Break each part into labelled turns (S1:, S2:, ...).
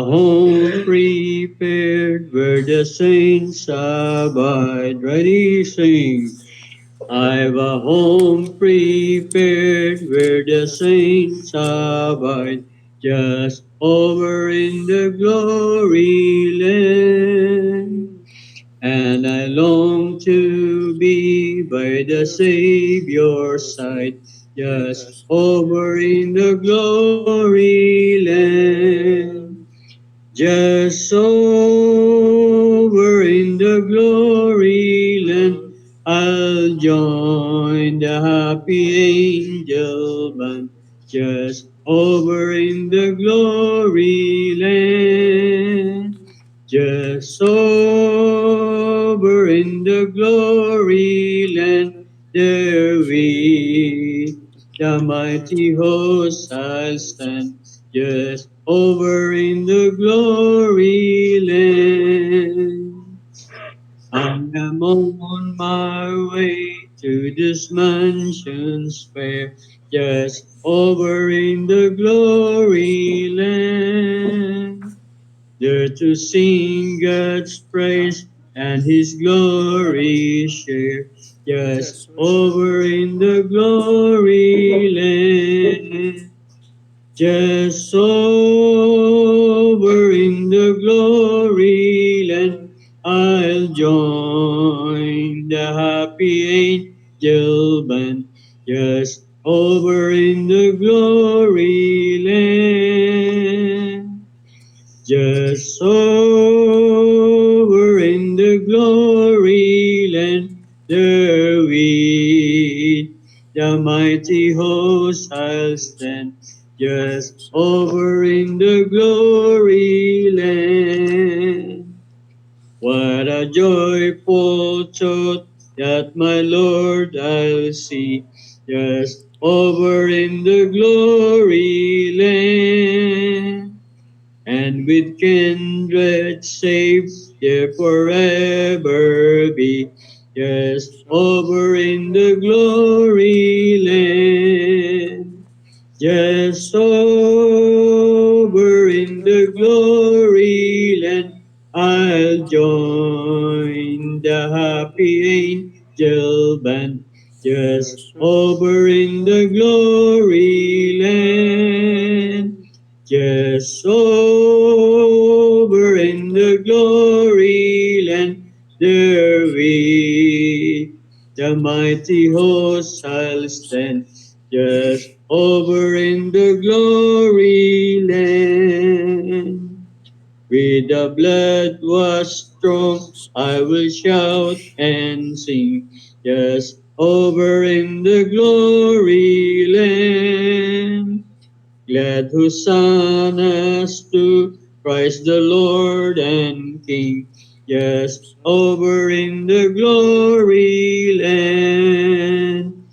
S1: home prepared where the saints abide. Ready, sing. I've a home prepared where the saints abide, just over in the glory land. And I long to be by the Savior's side, just over in the glory land. Just over in the glory land, I'll join the happy angel band. Just over in the glory land. Just over in the glory land, there we, the mighty host, I'll stand. Just over in the glory land. I am on my way to this mansion's fair, just over in the glory land. There to sing God's praise and His glory share, just over in the glory land. Just over in the glory land, I'll join the happy angel band. Just over in the glory land. Just over in the glory land, there with the mighty host I'll stand. Just over in the glory land. What a joyful thought that my Lord I'll see, just over in the glory land. And with kindred safe there forever be, just over in the glory land. Just over in the glory land, I'll join the happy angel band. Just over in the glory land. Just over in the glory land, there we, the mighty host I'll stand. Just over in the glory land. With the blood was strong, I will shout and sing. Just over in the glory land. Glad hosannas to Christ the Lord and King. Just over in the glory land.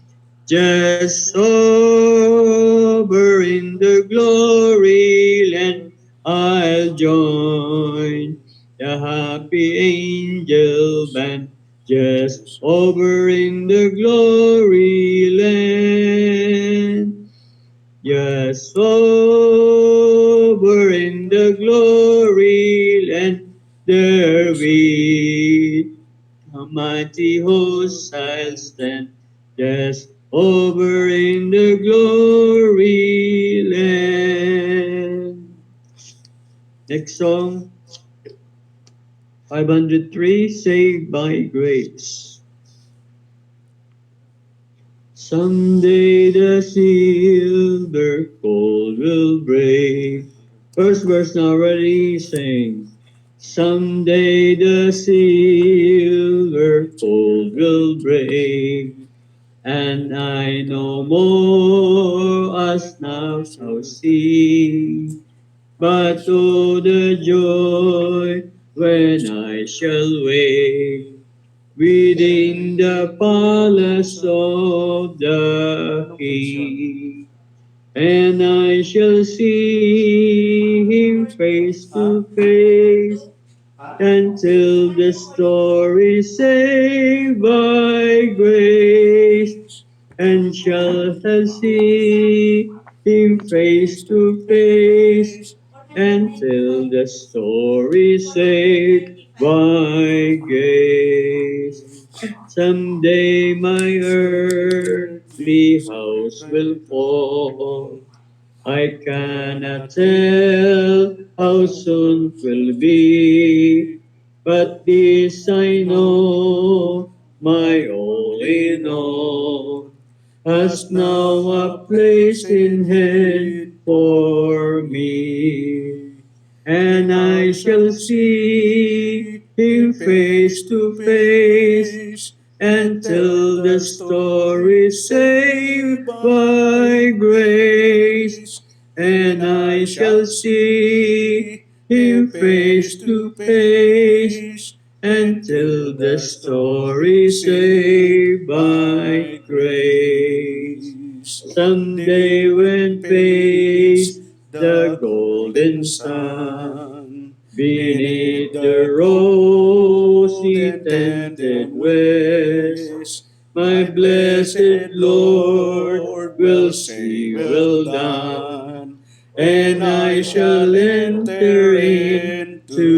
S1: Just over in the glory land, I'll join the happy angel band. Just over in the glory land. Just over in the glory land, there with a mighty host I'll stand. Just over in the glory land. Next song, 503, Saved by Grace. Someday the silver cord will break. First verse now, ready, sing. Someday the silver cord will break, and I no more as now shall see. But oh, the joy when I shall wake within the palace of the King, and I shall see Him face to face, until the story saved by grace, and shall see Him face to face, until the story saved by grace. Someday my earthly house will fall. I cannot tell how soon 'twill be, but this I know, my all in all has now a place in heaven for me. And I shall see him face to face until the story saved by grace. And I shall see him face to face until the story saved by grace. Someday when face the golden sun beneath the rosy tinted west, my blessed Lord will say, "Well done," and I shall enter into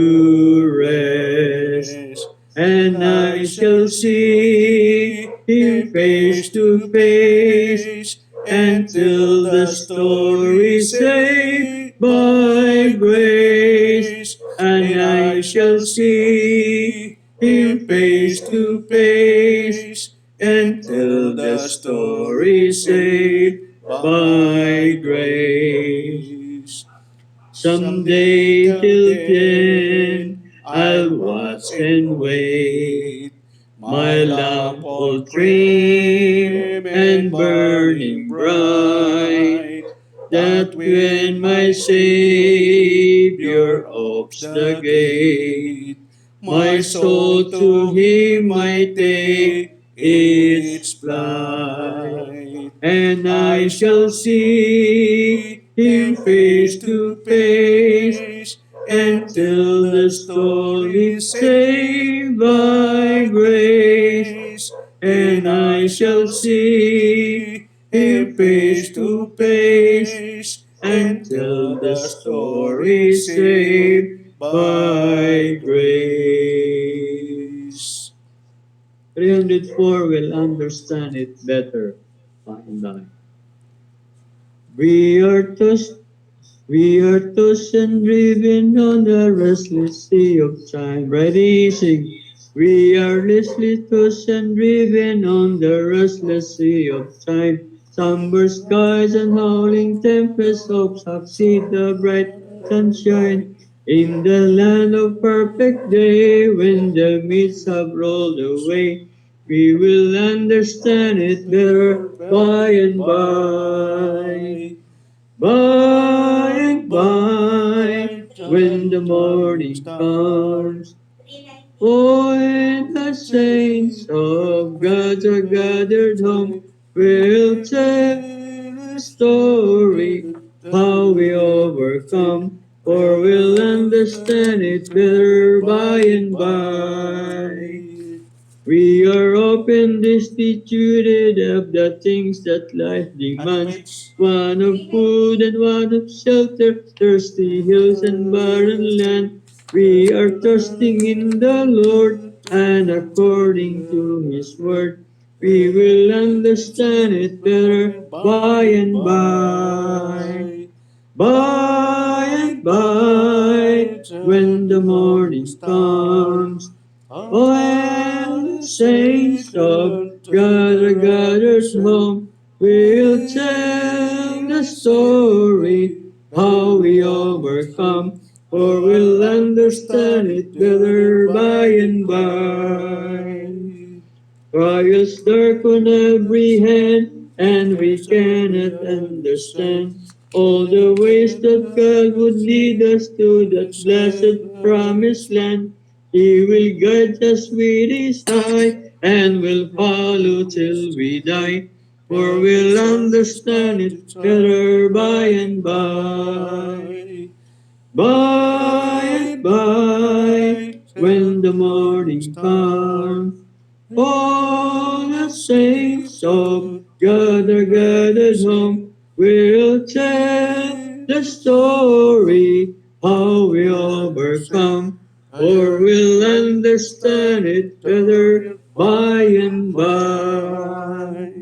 S1: rest, and I shall see him face to face until the story saved by grace, and I shall see him face to face until the story saved by grace. Someday till then I'll watch and wait, my lamp all trim and burning bright, that when my Savior opens the gate, my soul to him might take its flight, and I shall see him face to face until the story saved by grace, and I shall see him face to face until the story saved by grace. 304 will understand it better by and by. We are tossed, we are tossed and driven on the restless sea of time. Ready, sing. We are listless, tossed and driven on the restless sea of time. Somber skies and howling tempests of succeed the bright sunshine. In the land of perfect day, when the mists have rolled away, we will understand it better by and by. By and by, when the morning comes, oh, and the saints of God are gathered home, we'll tell a story how we overcome, for we'll understand it better by and by. We are often destituted of the things that life demands. One of food and one of shelter, thirsty hills and barren land. We are thirsting in the Lord, and according to His word, we will understand it better by and by. By and by, when the morning comes, when the saints of God are gathered home, we'll tell the story how we overcome, for we'll understand it better by and by. Trials darken every hand, and we cannot understand all the ways that God would lead us to that blessed promised land. He will guide us with His eye, and will follow till we die, for we'll understand it better by and by. By and by, when the morning comes, all the saints of God are gathered home. We'll tell the story how we overcome, for we'll understand it better by and by.